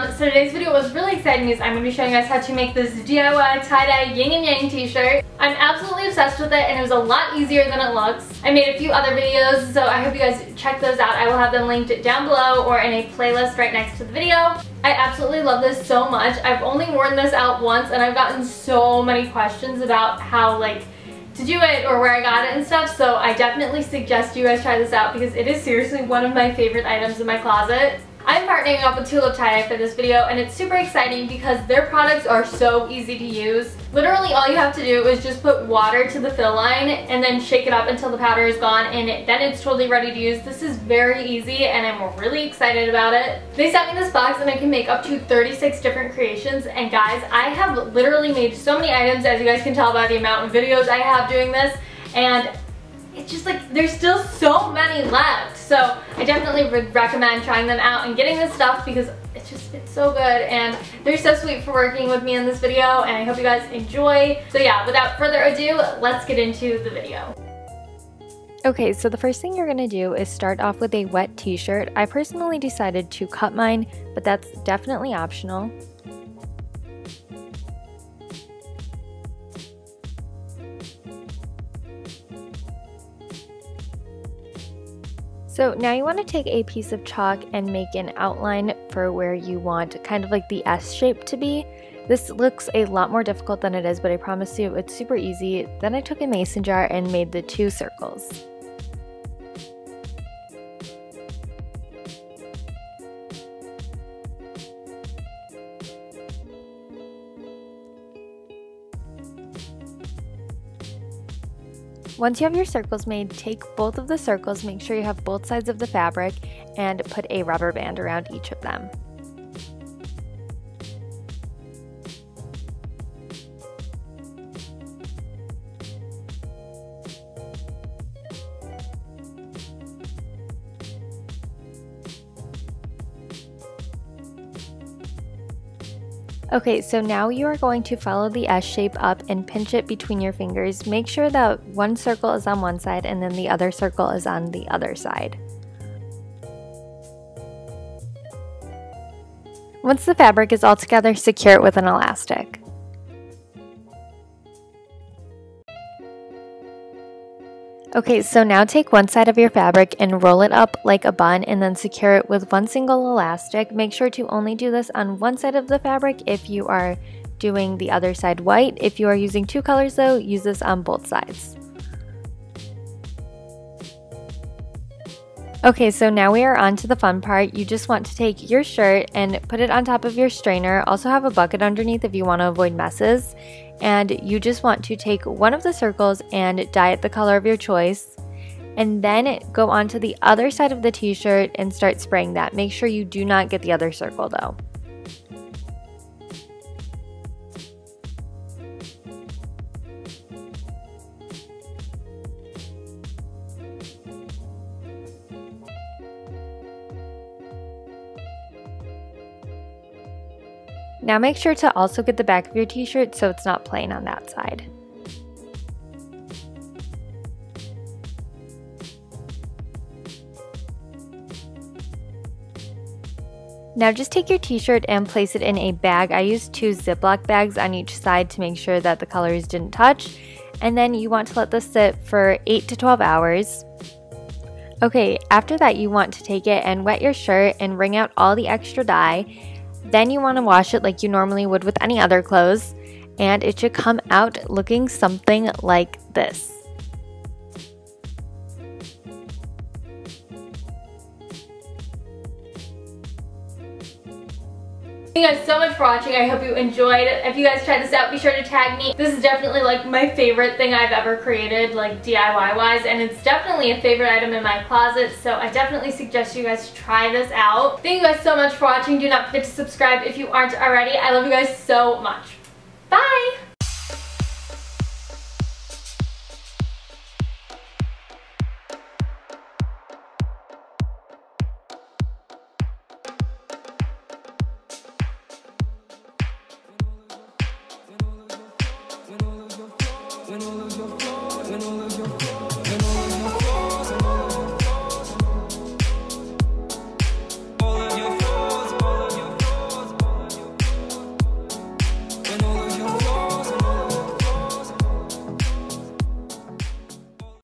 So today's video was really exciting because I'm going to be showing you guys how to make this DIY tie-dye yin and yang t-shirt. I'm absolutely obsessed with it and it was a lot easier than it looks. I made a few other videos, so I hope you guys check those out. I will have them linked down below or in a playlist right next to the video. I absolutely love this so much. I've only worn this out once and I've gotten so many questions about how to do it or where I got it and stuff, so I definitely suggest you guys try this out because it is seriously one of my favorite items in my closet. I'm partnering up with Tulip Tie-Dye for this video and it's super exciting because their products are so easy to use. Literally all you have to do is just put water to the fill line and then shake it up until the powder is gone and then it's totally ready to use. This is very easy and I'm really excited about it. They sent me this box and I can make up to 36 different creations, and guys, I have literally made so many items, as you guys can tell by the amount of videos I have doing this, and it's just there's still so many left. So I definitely would recommend trying them out and getting this stuff because it's so good and they're so sweet for working with me in this video, and I hope you guys enjoy. So yeah, without further ado, let's get into the video. Okay, so the first thing you're going to do is start off with a wet t-shirt. I personally decided to cut mine, but that's definitely optional. So now you want to take a piece of chalk and make an outline for where you want kind of like the S shape to be. This looks a lot more difficult than it is, but I promise you it's super easy. Then I took a mason jar and made the 2 circles. Once you have your circles made, take both of the circles, make sure you have both sides of the fabric, and put a rubber band around each of them. Okay, so now you are going to follow the S shape up and pinch it between your fingers. Make sure that one circle is on one side and then the other circle is on the other side. Once the fabric is all together, secure it with an elastic. Okay, so now take one side of your fabric and roll it up like a bun and then secure it with one single elastic. Make sure to only do this on one side of the fabric if you are doing the other side white. If you are using 2 colors though, use this on both sides. Okay, so now we are on to the fun part. You just want to take your shirt and put it on top of your strainer. Also have a bucket underneath if you want to avoid messes. And you just want to take one of the circles and dye it the color of your choice. And then go on to the other side of the t-shirt and start spraying that. Make sure you do not get the other circle though. Now make sure to also get the back of your t-shirt so it's not plain on that side. Now just take your t-shirt and place it in a bag. I used 2 Ziploc bags on each side to make sure that the colors didn't touch. And then you want to let this sit for 8 to 12 hours. Okay, after that you want to take it and wet your shirt and wring out all the extra dye. Then you want to wash it like you normally would with any other clothes, and it should come out looking something like this. Thank you guys so much for watching. I hope you enjoyed. If you guys try this out, be sure to tag me. This is definitely my favorite thing I've ever created, DIY wise, and it's definitely a favorite item in my closet, so I definitely suggest you guys try this out. Thank you guys so much for watching. Do not forget to subscribe if you aren't already. I love you guys so much. Bye! When all